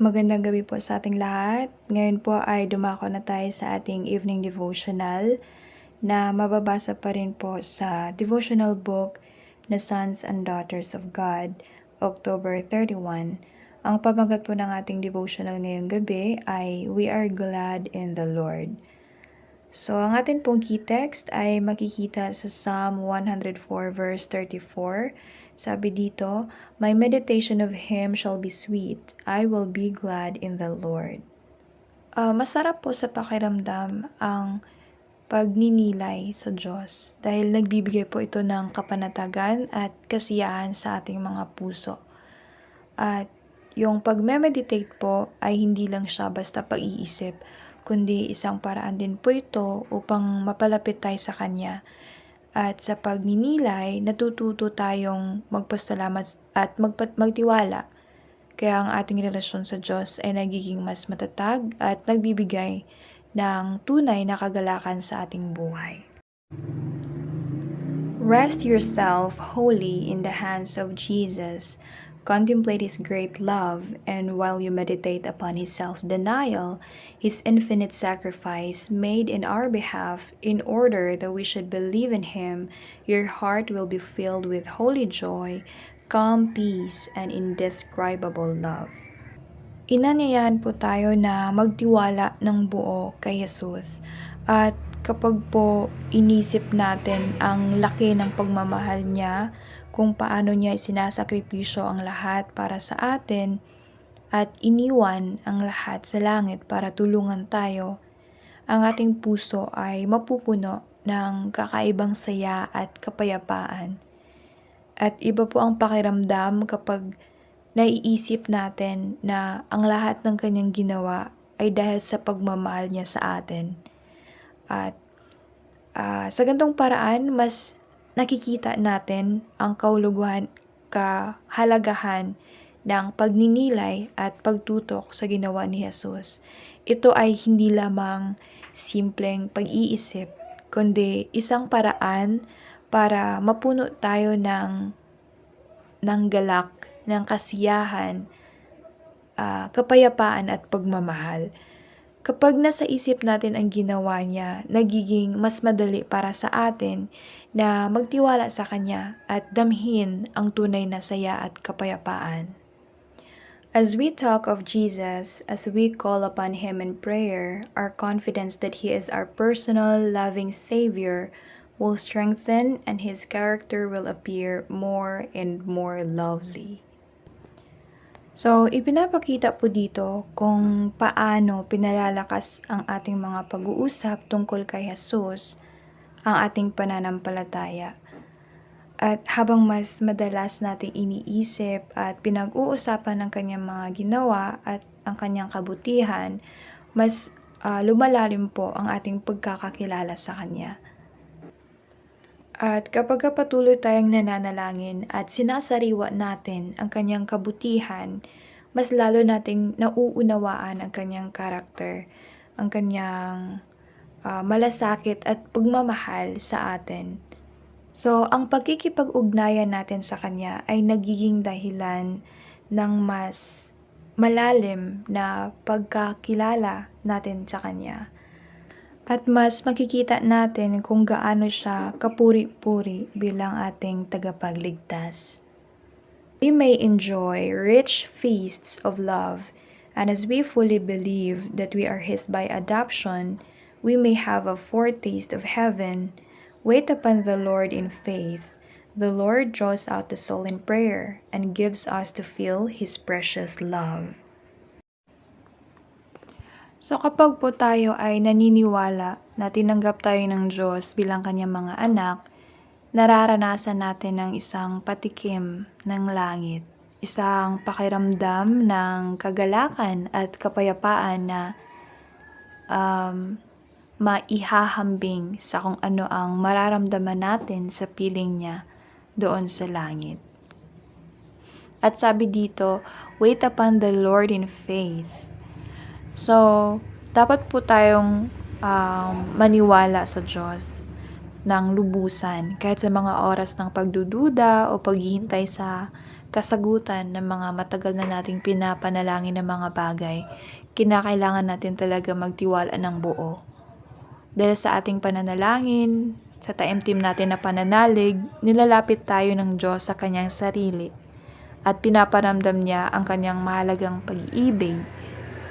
Magandang gabi po sa ating lahat. Ngayon po ay dumako na tayo sa ating evening devotional na mababasa pa rin po sa devotional book na Sons and Daughters of God, October 31. Ang pamagat po ng ating devotional ngayong gabi ay We Are Glad in the Lord. So, ang atin pong key text ay makikita sa Psalm 104 verse 34. Sabi dito, My meditation of Him shall be sweet. I will be glad in the Lord. Masarap po sa pakiramdam ang pagninilay sa Diyos dahil nagbibigay po ito ng kapanatagan at kasiyahan sa ating mga puso. At yung pagme-meditate po ay hindi lang siya basta pag-iisip, kundi isang paraan din po ito upang mapalapit tayo sa Kanya. At sa pagninilay, natututo tayong magpasalamat at magtiwala. Kaya ang ating relasyon sa Diyos ay nagiging mas matatag at nagbibigay ng tunay na kagalakan sa ating buhay. Rest yourself wholly in the hands of Jesus. Contemplate His great love, and while you meditate upon His self-denial, His infinite sacrifice made in our behalf in order that we should believe in Him, your heart will be filled with holy joy, calm peace, and indescribable love. Inanyayahan po tayo na magtiwala ng buo kay Jesus. At kapag po inisip natin ang laki ng pagmamahal niya, kung paano niya isinasakripisyo ang lahat para sa atin, at iniwan ang lahat sa langit para tulungan tayo, ang ating puso ay mapupuno ng kakaibang saya at kapayapaan. At iba po ang pakiramdam kapag naiisip natin na ang lahat ng kanyang ginawa ay dahil sa pagmamahal niya sa atin. At sa ganitong paraan, mas nakikita natin ang kahalagahan ng pagninilay at pagtutok sa ginawa ni Jesus. Ito ay hindi lamang simpleng pag-iisip, kundi isang paraan para mapuno tayo ng galak, ng kasiyahan, kapayapaan at pagmamahal. Kapag nasa isip natin ang ginawa niya, nagiging mas madali para sa atin na magtiwala sa Kanya at damhin ang tunay na saya at kapayapaan. As we talk of Jesus, as we call upon Him in prayer, our confidence that He is our personal, loving Savior will strengthen and His character will appear more and more lovely. So, ipinapakita po dito kung paano pinalalakas ang ating mga pag-uusap tungkol kay Jesus, ang ating pananampalataya. At habang mas madalas nating iniisip at pinag-uusapan ang kanyang mga ginawa at ang kanyang kabutihan, mas lumalalim po ang ating pagkakakilala sa Kanya. At kapag patuloy tayong nananalangin at sinasariwa natin ang kanyang kabutihan, mas lalo nating nauunawaan ang kanyang karakter, ang kanyang malasakit at pagmamahal sa atin. So, ang pagkikipag-ugnayan natin sa Kanya ay nagiging dahilan ng mas malalim na pagkakilala natin sa Kanya. At mas makikita natin kung gaano siya kapuri-puri bilang ating tagapagligtas. We may enjoy rich feasts of love, and as we fully believe that we are His by adoption, we may have a foretaste of heaven. Wait upon the Lord in faith. The Lord draws out the soul in prayer and gives us to feel His precious love. So kapag po tayo ay naniniwala na tinanggap tayo ng Diyos bilang Kanyang mga anak, nararanasan natin ng isang patikim ng langit, isang pakiramdam ng kagalakan at kapayapaan na maihahambing sa kung ano ang mararamdaman natin sa piling niya doon sa langit. At sabi dito, wait upon the Lord in faith. So, dapat po tayong maniwala sa Diyos ng lubusan kahit sa mga oras ng pagdududa o paghihintay sa kasagutan ng mga matagal na nating pinapanalangin ng mga bagay, kinakailangan natin talaga magtiwala ng buo. Dahil sa ating pananalangin, sa taimtim natin na pananalig, nilalapit tayo ng Diyos sa kanyang sarili at pinaparamdam niya ang kanyang mahalagang pag-ibig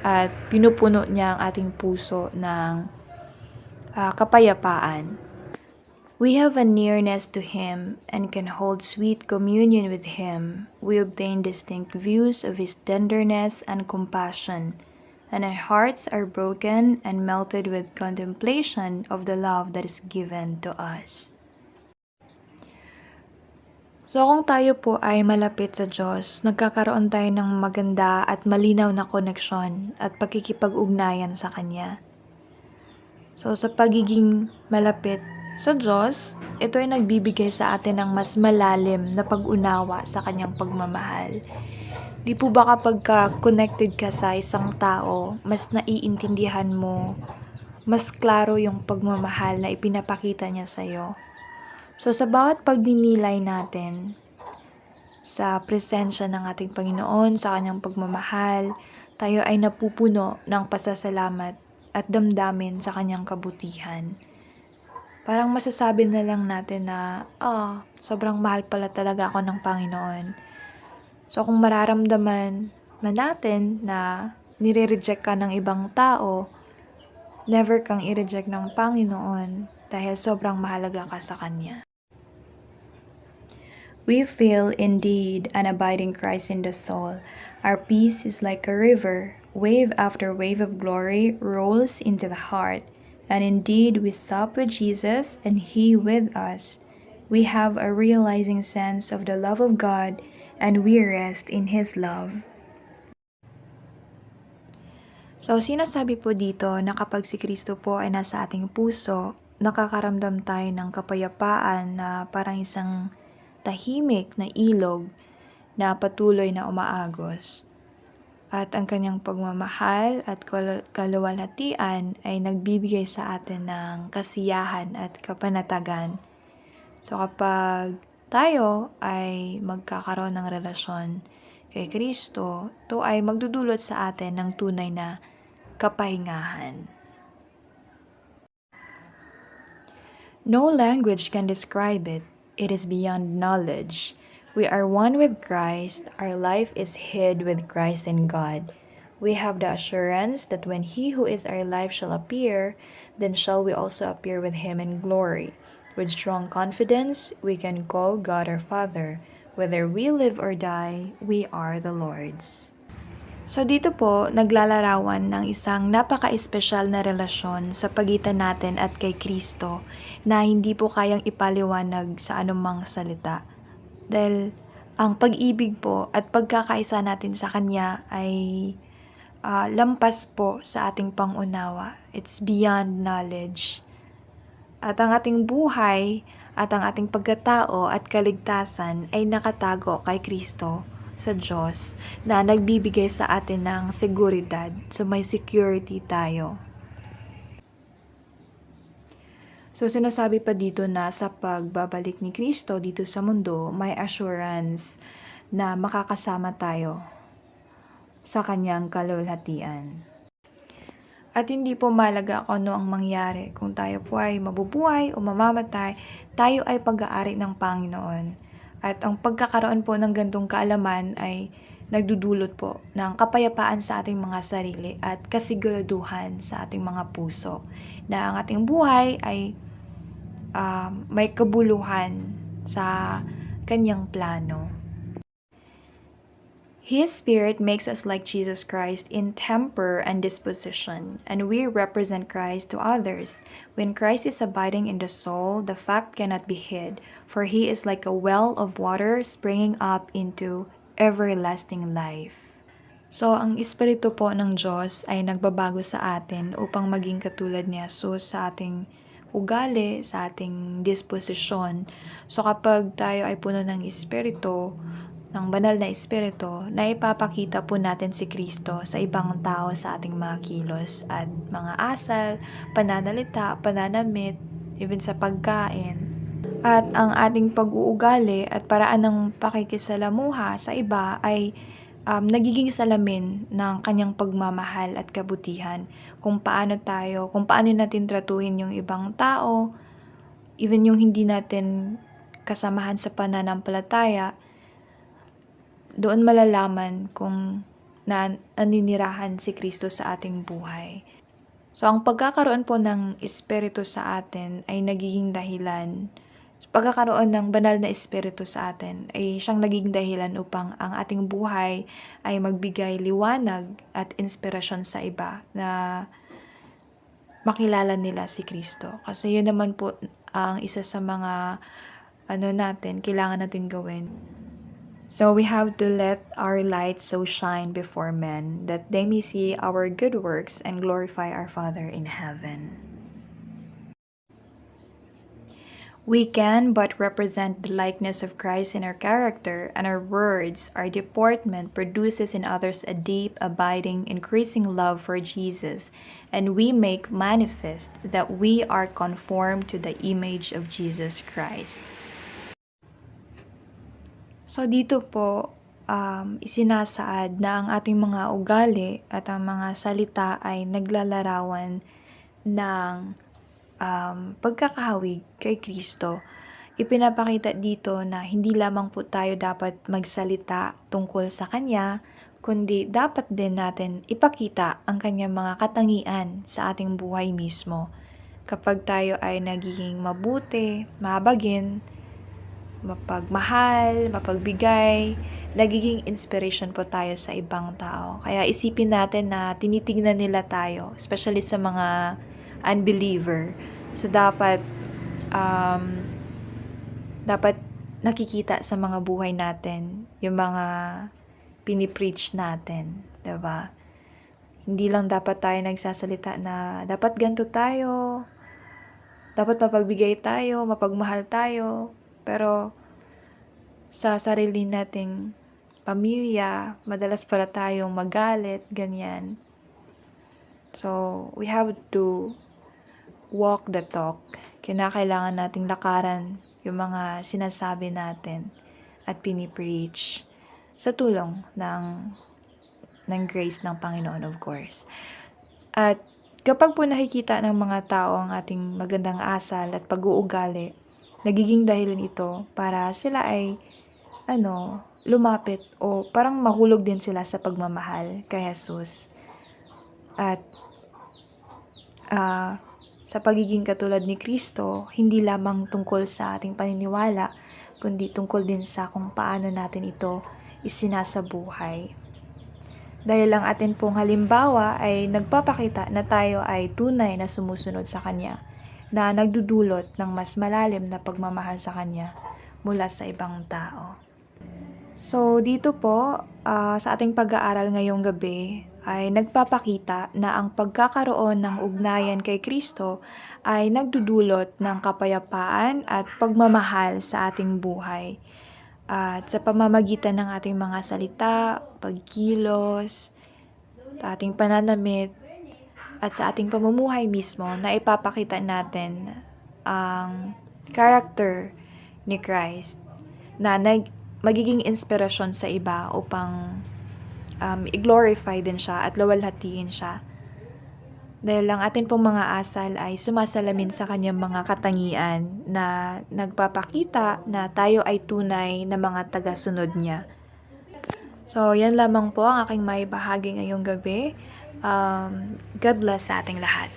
at pinupuno niya ang ating puso ng kapayapaan. We have a nearness to Him and can hold sweet communion with Him. We obtain distinct views of His tenderness and compassion, and our hearts are broken and melted with contemplation of the love that is given to us. So kung tayo po ay malapit sa Diyos, nagkakaroon tayo ng maganda at malinaw na koneksyon at pagkikipag-ugnayan sa Kanya. So sa pagiging malapit sa Diyos, ito ay nagbibigay sa atin ng mas malalim na pag-unawa sa Kanyang pagmamahal. Di po ba kapag connected ka sa isang tao, mas naiintindihan mo, mas klaro yung pagmamahal na ipinapakita niya sa'yo? So sa bawat pagninilay natin sa presensya ng ating Panginoon, sa Kanyang pagmamahal, tayo ay napupuno ng pasasalamat at damdamin sa Kanyang kabutihan. Parang masasabi na lang natin na, sobrang mahal pala talaga ako ng Panginoon. So kung mararamdaman na natin na nire-reject ka ng ibang tao, never kang i-reject ng Panginoon dahil sobrang mahalaga ka sa Kanya. We feel indeed an abiding Christ in the soul. Our peace is like a river, wave after wave of glory rolls into the heart. And indeed, we sup with Jesus and He with us. We have a realizing sense of the love of God and we rest in His love. So, sinasabi po dito na kapag si Kristo po ay nasa ating puso, nakakaramdam tayo ng kapayapaan na parang isang tahimik na ilog na patuloy na umaagos. At ang kanyang pagmamahal at kaluwalhatian ay nagbibigay sa atin ng kasiyahan at kapanatagan. So kapag tayo ay magkakaroon ng relasyon kay Kristo, ito ay magdudulot sa atin ng tunay na kapahingahan. No language can describe it. It is beyond knowledge. We are one with Christ. Our life is hid with Christ in God. We have the assurance that when He who is our life shall appear, then shall we also appear with Him in glory. With strong confidence, we can call God our Father. Whether we live or die, we are the Lord's. So dito po, naglalarawan ng isang napaka-espesyal na relasyon sa pagitan natin at kay Kristo na hindi po kayang ipaliwanag sa anumang salita. Dahil ang pag-ibig po at pagkakaisa natin sa Kanya ay lampas po sa ating pangunawa. It's beyond knowledge. At ang ating buhay at ang ating pagkatao at kaligtasan ay nakatago kay Kristo sa Diyos na nagbibigay sa atin ng seguridad. So may security tayo. So sinasabi pa dito na sa pagbabalik ni Kristo dito sa mundo, may assurance na makakasama tayo sa Kanyang kaluwalhatian. At hindi po mahalaga kung ano ang mangyari. Kung tayo po ay mabubuhay o mamamatay, tayo ay pag-aari ng Panginoon. At ang pagkakaroon po ng gantong kaalaman ay nagdudulot po ng kapayapaan sa ating mga sarili at kasiguraduhan sa ating mga puso na ang ating buhay ay may kabuluhan sa Kanyang plano. His Spirit makes us like Jesus Christ in temper and disposition, and we represent Christ to others. When Christ is abiding in the soul, the fact cannot be hid, for He is like a well of water springing up into everlasting life. So, ang Espiritu po ng Diyos ay nagbabago sa atin upang maging katulad ni Jesus sa ating ugali, sa ating disposisyon. So, kapag tayo ay puno ng Espiritu, ng banal na Espiritu, na ipapakita po natin si Kristo sa ibang tao sa ating mga kilos at mga asal, pananalita, pananamit, even sa pagkain. At ang ating pag-uugali at paraan ng pakikisalamuha sa iba ay nagiging salamin ng kanyang pagmamahal at kabutihan. Kung paano natin tratuhin yung ibang tao, even yung hindi natin kasamahan sa pananampalataya, doon malalaman kung naninirahan si Kristo sa ating buhay. So, ang pagkakaroon po ng Espiritu sa atin ay nagiging dahilan, pagkakaroon ng banal na Espiritu sa atin ay siyang naging dahilan upang ang ating buhay ay magbigay liwanag at inspirasyon sa iba na makilala nila si Kristo. Kasi yun naman po ang isa sa mga kailangan natin gawin. So we have to let our light so shine before men that they may see our good works and glorify our Father in heaven. We can but represent the likeness of Christ in our character, and our words, our deportment produces in others a deep, abiding, increasing love for Jesus, and we make manifest that we are conformed to the image of Jesus Christ. So dito po, isinasaad na ang ating mga ugali at ang mga salita ay naglalarawan ng pagkakahawig kay Kristo. Ipinapakita dito na hindi lamang po tayo dapat magsalita tungkol sa Kanya, kundi dapat din natin ipakita ang Kanyang mga katangian sa ating buhay mismo. Kapag tayo ay nagiging mabuti, mahabagin, mapagmahal, mapagbigay, nagiging inspiration po tayo sa ibang tao. Kaya isipin natin na tinitingnan nila tayo, especially sa mga unbeliever. So dapat nakikita sa mga buhay natin yung mga pinipreach natin, 'di ba? Hindi lang dapat tayo nagsasalita na dapat ganito tayo, dapat mapagbigay tayo, mapagmahal tayo, pero sa sarili nating pamilya, madalas pala tayong magalit, ganyan. So, we have to walk the talk. Kinakailangan nating lakaran yung mga sinasabi natin at pinipreach sa tulong ng grace ng Panginoon, of course. At kapag po nakikita ng mga tao ang ating magandang asal at pag-uugali, nagiging dahilan ito para sila ay lumapit o parang mahulog din sila sa pagmamahal kay Jesus. At sa pagiging katulad ni Kristo, hindi lamang tungkol sa ating paniniwala, kundi tungkol din sa kung paano natin ito isinasabuhay. Dahil ang atin pong halimbawa ay nagpapakita na tayo ay tunay na sumusunod sa Kanya, na nagdudulot ng mas malalim na pagmamahal sa Kanya mula sa ibang tao. So dito po, sa ating pag-aaral ngayong gabi, ay nagpapakita na ang pagkakaroon ng ugnayan kay Kristo ay nagdudulot ng kapayapaan at pagmamahal sa ating buhay. At sa pamamagitan ng ating mga salita, pagkilos, ating pananamit, at sa ating pamumuhay mismo na ipapakita natin ang character ni Christ na magiging inspirasyon sa iba upang i-glorify din siya at lawalhatiin siya. Dahil ang atin pong mga asal ay sumasalamin sa kanyang mga katangian na nagpapakita na tayo ay tunay na mga tagasunod niya. So, yan lamang po ang aking maibahagi ngayong gabi. God bless sa ating lahat.